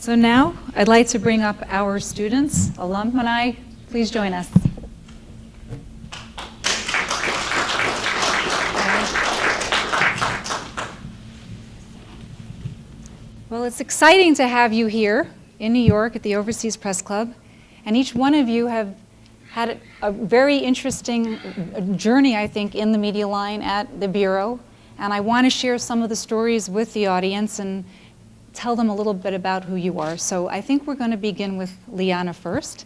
So now I'd like to bring up our students. Alumni, please join us. Well, it's exciting to have you here in New York at the Overseas Press Club, and each one of you have had a very interesting journey, I think, in the media line at the Bureau, and I want to share some of the stories with the audience and tell them a little bit about who you are. So I think we're going to begin with Liana first.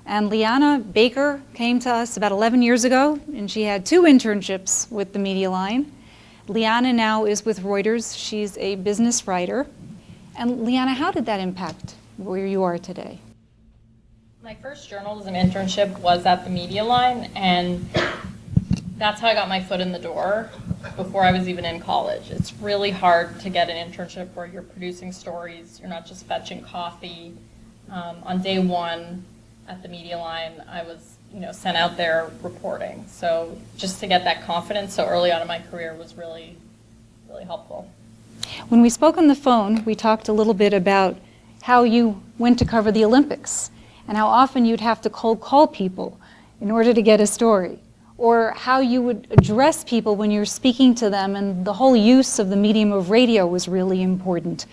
And Liana Baker came to us about 11 years ago, and she had 2 internships with the media line. Liana now is with Reuters. She's a business writer. And Liana, how did that impact where you are today? My first journalism internship was at the media line, and that's how I got my foot in the door before I was even in college. It's really hard to get an internship where you're producing stories, you're not just fetching coffee. On day 1 at the media line, I was sent out there reporting. So just to get that confidence so early on in my career was really, really helpful. When we spoke on the phone, we talked a little bit about how you went to cover the Olympics and how often you'd have to cold call people in order to get a story, or how you would address people when you're speaking to them, and the whole use of the medium of radio was really important.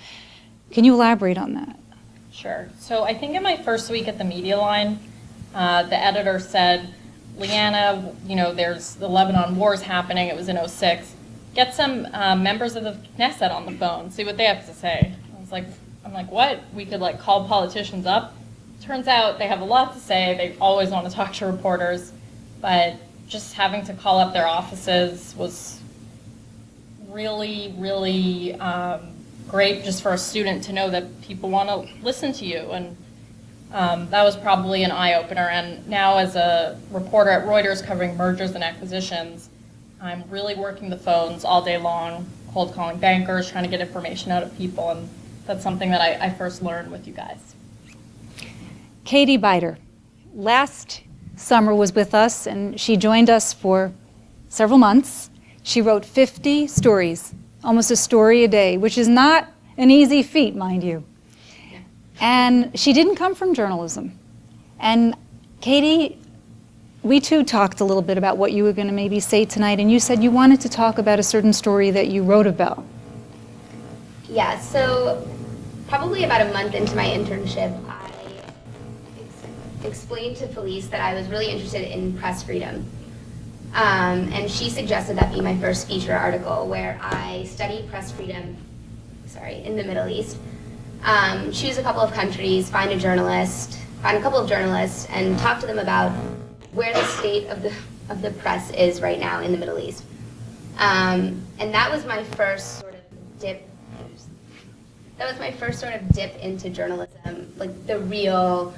Can you elaborate on that? Sure. So I think in my first week at the media line, the editor said, Liana, there's the Lebanon wars happening. It was in '06. Get some members of the Knesset on the phone, see what they have to say. I'm like, what? We could call politicians up? Turns out they have a lot to say. They always want to talk to reporters, but just having to call up their offices was really, really great just for a student to know that people want to listen to you. And that was probably an eye-opener. And now as a reporter at Reuters covering mergers and acquisitions, I'm really working the phones all day long, cold calling bankers, trying to get information out of people. And that's something that I first learned with you guys. Katie Beiter, last summer was with us, and she joined us for several months. She wrote 50 stories, almost a story a day, which is not an easy feat, mind you. And she didn't come from journalism. And Katie, we too talked a little bit about what you were going to maybe say tonight, and you said you wanted to talk about a certain story that you wrote about. Yeah, so probably about a month into my internship, I explained to Felice that I was really interested in press freedom. And she suggested that be my first feature article, where I study press freedom, in the Middle East. Choose a couple of countries, find a couple of journalists, and talk to them about where the state of the press is right now in the Middle East. And that was my first sort of dip. That was my first sort of dip into journalism, the real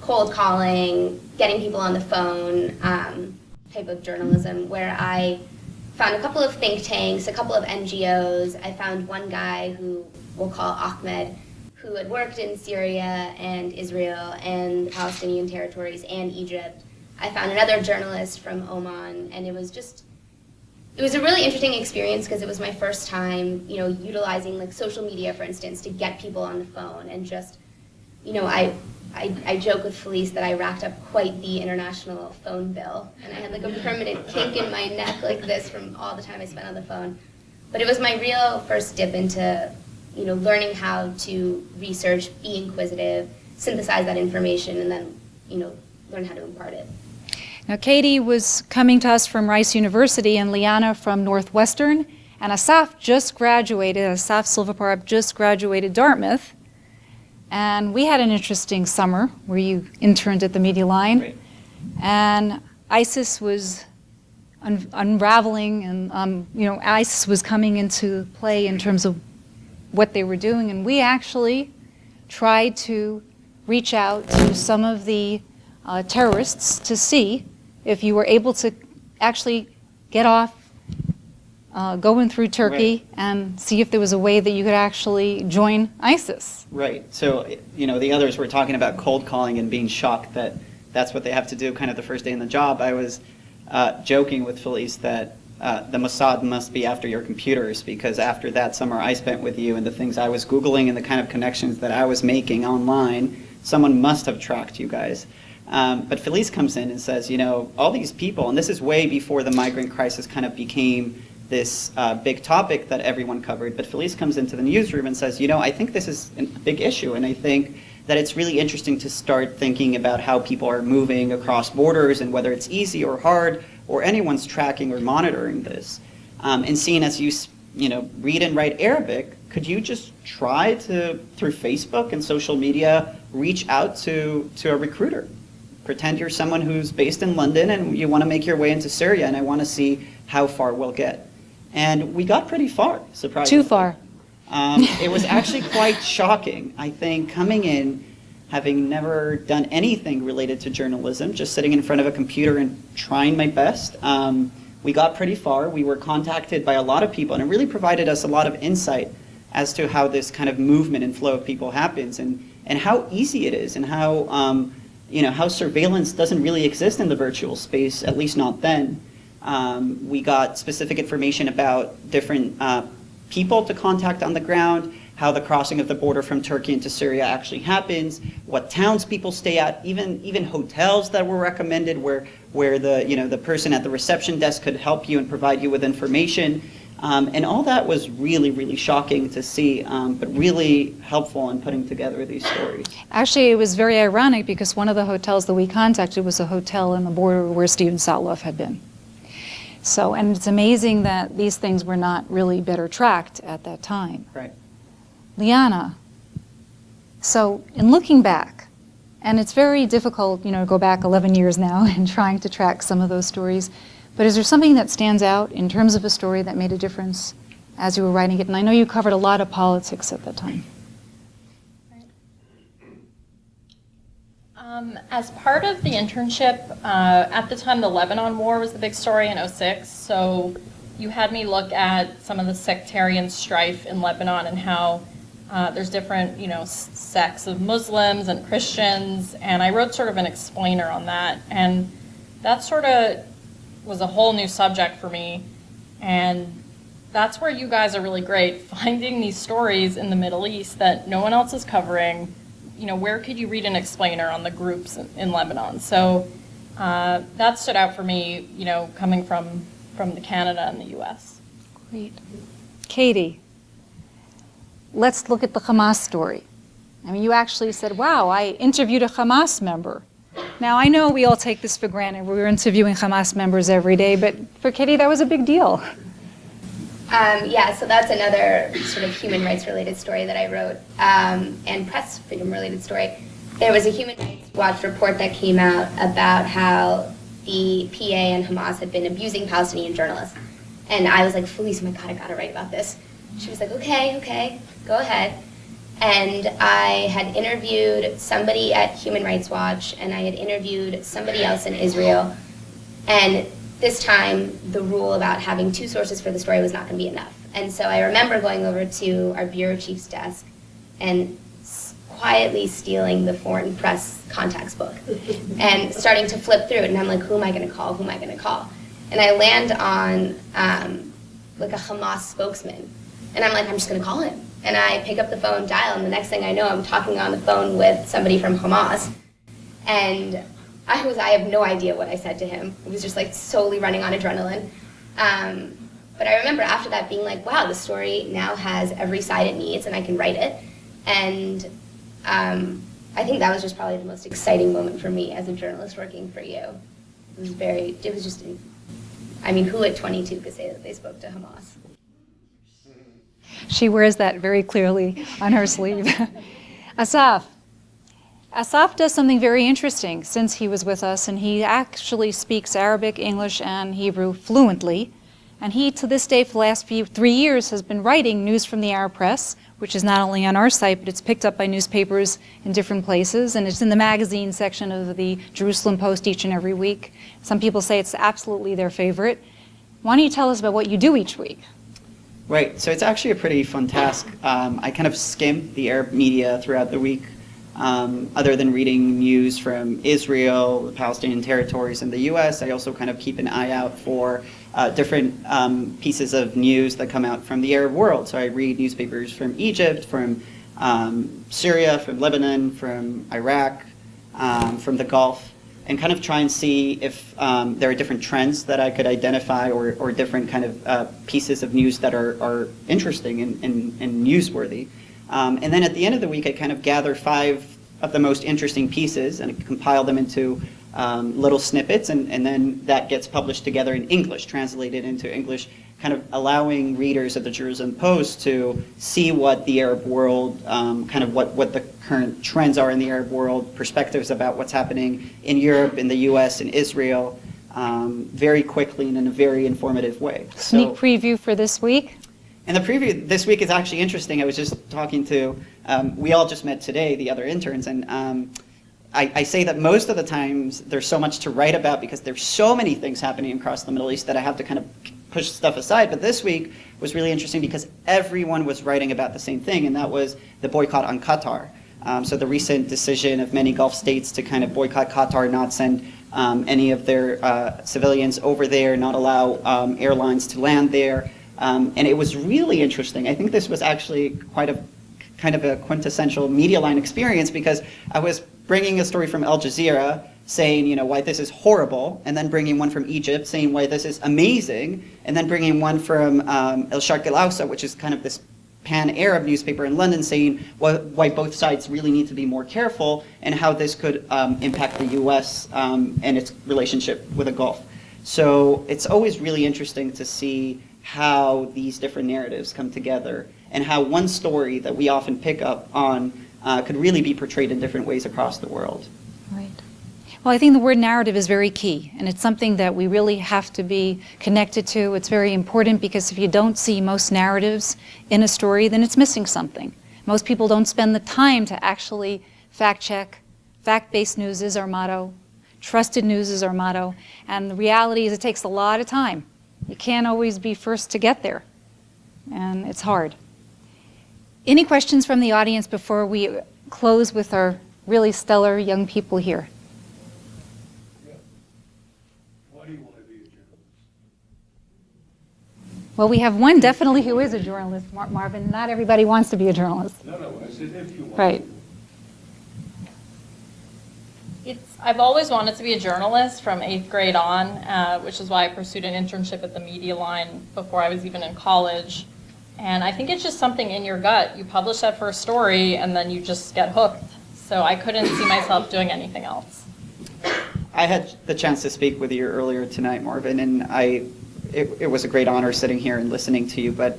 cold calling, getting people on the phone type of journalism, where I found a couple of think tanks, a couple of NGOs. I found one guy who we'll call Ahmed, who had worked in Syria and Israel and the Palestinian territories and Egypt. I found another journalist from Oman, and it was a really interesting experience because it was my first time, utilizing social media, for instance, to get people on the phone. And just, I joke with Felice that I racked up quite the international phone bill, and I had a permanent kink in my neck like this from all the time I spent on the phone. But it was my real first dip into, learning how to research, be inquisitive, synthesize that information, and then, learn how to impart it. Now, Katie was coming to us from Rice University and Liana from Northwestern, and Asaf Zilberfarb just graduated Dartmouth. And we had an interesting summer where you interned at the media line. Right. And ISIS was unraveling, and ISIS was coming into play in terms of what they were doing. And we actually tried to reach out to some of the terrorists to see if you were able to actually get off going through Turkey, Right. and see if there was a way that you could actually join ISIS. Right. So, the others were talking about cold calling and being shocked that that's what they have to do kind of the first day in the job. I was joking with Felice that the Mossad must be after your computers, because after that summer I spent with you and the things I was Googling and the kind of connections that I was making online, someone must have tracked you guys. But Felice comes in and says, all these people, and this is way before the migrant crisis kind of became this big topic that everyone covered, but Felice comes into the newsroom and says, I think this is a big issue, and I think that it's really interesting to start thinking about how people are moving across borders and whether it's easy or hard or anyone's tracking or monitoring this. And seeing as you read and write Arabic, could you just try to, through Facebook and social media, reach out to a recruiter? Pretend you're someone who's based in London and you want to make your way into Syria, and I want to see how far we'll get. And we got pretty far, surprisingly. Too far. It was actually quite shocking. I think coming in, having never done anything related to journalism, just sitting in front of a computer and trying my best, we got pretty far. We were contacted by a lot of people, and it really provided us a lot of insight as to how this kind of movement and flow of people happens, and how easy it is, and how how surveillance doesn't really exist in the virtual space, at least not then. We got specific information about different people to contact on the ground, how the crossing of the border from Turkey into Syria actually happens, what towns people stay at, even hotels that were recommended where the person at the reception desk could help you and provide you with information. And all that was really, really shocking to see, but really helpful in putting together these stories. Actually, it was very ironic because one of the hotels that we contacted was a hotel in the border where Steven Sotloff had been. So, and it's amazing that these things were not really better tracked at that time. Right. Liana, so in looking back, and it's very difficult, to go back 11 years now and trying to track some of those stories, but is there something that stands out in terms of a story that made a difference as you were writing it? And I know you covered a lot of politics at that time. As part of the internship, at the time the Lebanon War was the big story in '06, so you had me look at some of the sectarian strife in Lebanon and how there's different, sects of Muslims and Christians, and I wrote sort of an explainer on that, and that sort of was a whole new subject for me, and that's where you guys are really great, finding these stories in the Middle East that no one else is covering. Where could you read an explainer on the groups in Lebanon? So that stood out for me, coming from the Canada and the U.S. Great. Katie, let's look at the Hamas story. I mean, you actually said, wow, I interviewed a Hamas member. Now, I know we all take this for granted. We're interviewing Hamas members every day, but for Katie, that was a big deal. So that's another sort of human rights related story that I wrote, and press freedom related story. There was a Human Rights Watch report that came out about how the PA and Hamas had been abusing Palestinian journalists. And I was like, Felice, oh my God, I gotta write about this. She was like, okay, go ahead. And I had interviewed somebody at Human Rights Watch, and I had interviewed somebody else in Israel. And this time, the rule about having two sources for the story was not going to be enough. And so I remember going over to our bureau chief's desk and quietly stealing the foreign press contacts book and starting to flip through it. And I'm like, who am I going to call? And I land on like a Hamas spokesman. And I'm like, I'm just going to call him. And I pick up the phone, dial, and the next thing I know, I'm talking on the phone with somebody from Hamas. And I have no idea what I said to him. It was just like solely running on adrenaline. But I remember after that being like, wow, the story now has every side it needs and I can write it. And I think that was just probably the most exciting moment for me as a journalist working for you. Who at 22 could say that they spoke to Hamas? She wears that very clearly on her sleeve. Asaf does something very interesting since he was with us, and he actually speaks Arabic, English, and Hebrew fluently. And he, to this day, for the last 3 years, has been writing news from the Arab press, which is not only on our site, but it's picked up by newspapers in different places, and it's in the magazine section of the Jerusalem Post each and every week. Some people say it's absolutely their favorite. Why don't you tell us about what you do each week? Right, so it's actually a pretty fun task. I kind of skim the Arab media throughout the week. Other than reading news from Israel, the Palestinian territories, and the U.S., I also kind of keep an eye out for different pieces of news that come out from the Arab world. So I read newspapers from Egypt, from Syria, from Lebanon, from Iraq, from the Gulf, and kind of try and see if there are different trends that I could identify or different kind of pieces of news that are interesting and newsworthy. And then at the end of the week, I kind of gather 5 of the most interesting pieces and compile them into little snippets, and then that gets published together in English, translated into English, kind of allowing readers of the Jerusalem Post to see what the Arab world, kind of what the current trends are in the Arab world, perspectives about what's happening in Europe, in the US, in Israel, very quickly and in a very informative way. Sneak preview for this week. And the preview this week is actually interesting. I was just talking to, we all just met today, the other interns, and I say that most of the times there's so much to write about because there's so many things happening across the Middle East that I have to kind of push stuff aside. But this week was really interesting because everyone was writing about the same thing, and that was the boycott on Qatar. So the recent decision of many Gulf states to kind of boycott Qatar, not send any of their civilians over there, not allow airlines to land there. And it was really interesting. I think this was actually quite a kind of a quintessential media line experience because I was bringing a story from Al Jazeera saying, you know, why this is horrible, and then bringing one from Egypt saying why this is amazing, and then bringing one from El Sharq El Awsat, which is kind of this pan-Arab newspaper in London, saying why both sides really need to be more careful and how this could impact the U.S. And its relationship with the Gulf. So it's always really interesting to see how these different narratives come together and how one story that we often pick up on could really be portrayed in different ways across the world. Right. Well, I think the word narrative is very key, and it's something that we really have to be connected to. It's very important because if you don't see most narratives in a story, then it's missing something. Most people don't spend the time to actually fact check. Fact-based news is our motto. Trusted news is our motto. And the reality is it takes a lot of time. You can't always be first to get there, and it's hard. Any questions from the audience before we close with our really stellar young people here? Why do you want to be a journalist? Well, we have one definitely who is a journalist, Marvin. Not everybody wants to be a journalist. No, I said if you want. Right. I've always wanted to be a journalist from 8th grade on, which is why I pursued an internship at the Media Line before I was even in college. And I think it's just something in your gut. You publish that first story and then you just get hooked. So I couldn't see myself doing anything else. I had the chance to speak with you earlier tonight, Marvin, and it was a great honor sitting here and listening to you, but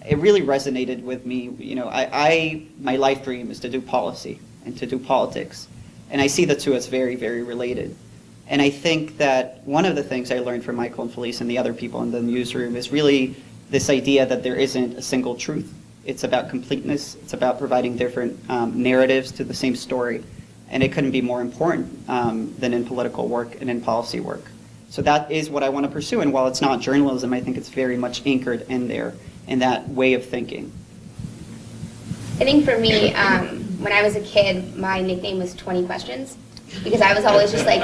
it really resonated with me. You know, my life dream is to do policy and to do politics. And I see the two as very, very related. And I think that one of the things I learned from Michael and Felice and the other people in the newsroom is really this idea that there isn't a single truth. It's about completeness. It's about providing different narratives to the same story. And it couldn't be more important than in political work and in policy work. So that is what I want to pursue. And while it's not journalism, I think it's very much anchored in there, in that way of thinking. I think for me, when I was a kid, my nickname was 20 Questions, because I was always just like,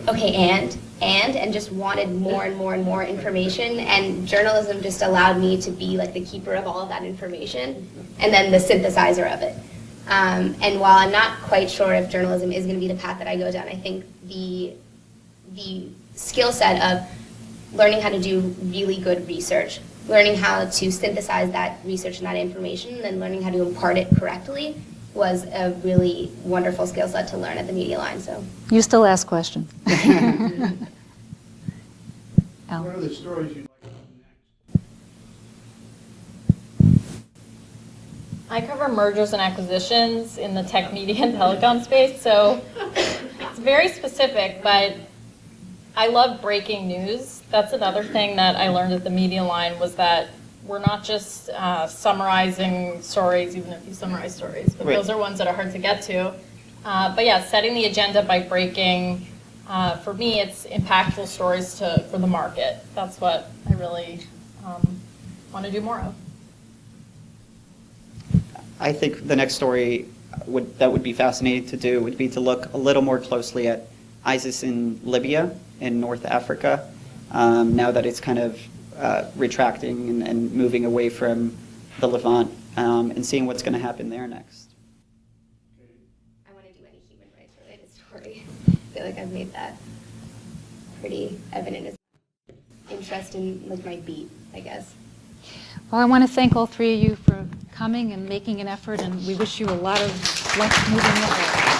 okay, and just wanted more and more and more information, and journalism just allowed me to be like the keeper of all of that information, and then the synthesizer of it. And while I'm not quite sure if journalism is going to be the path that I go down, I think the skill set of learning how to do really good research, learning how to synthesize that research and that information, and then learning how to impart it correctly was a really wonderful skill set to learn at the Media Line. So You still ask questions. Al. What are the stories you'd like to do next? I cover mergers and acquisitions in the tech, media, and telecom space, so it's very specific, but I love breaking news. That's another thing that I learned at the Media Line was that we're not just summarizing stories, even if you summarize stories, but Right. those are ones that are hard to get to. But yeah, setting the agenda by breaking, for me, it's impactful stories for the market. That's what I really want to do more of. I think the next story that would be fascinating to do would be to look a little more closely at ISIS in Libya, in North Africa. now that it's kind of retracting and moving away from the Levant, and seeing what's going to happen there next. I want to do any human rights related story. I feel like I've made that pretty evident as interest in like my beat, I guess. Well, I want to thank all three of you for coming and making an effort, and we wish you a lot of luck moving ahead.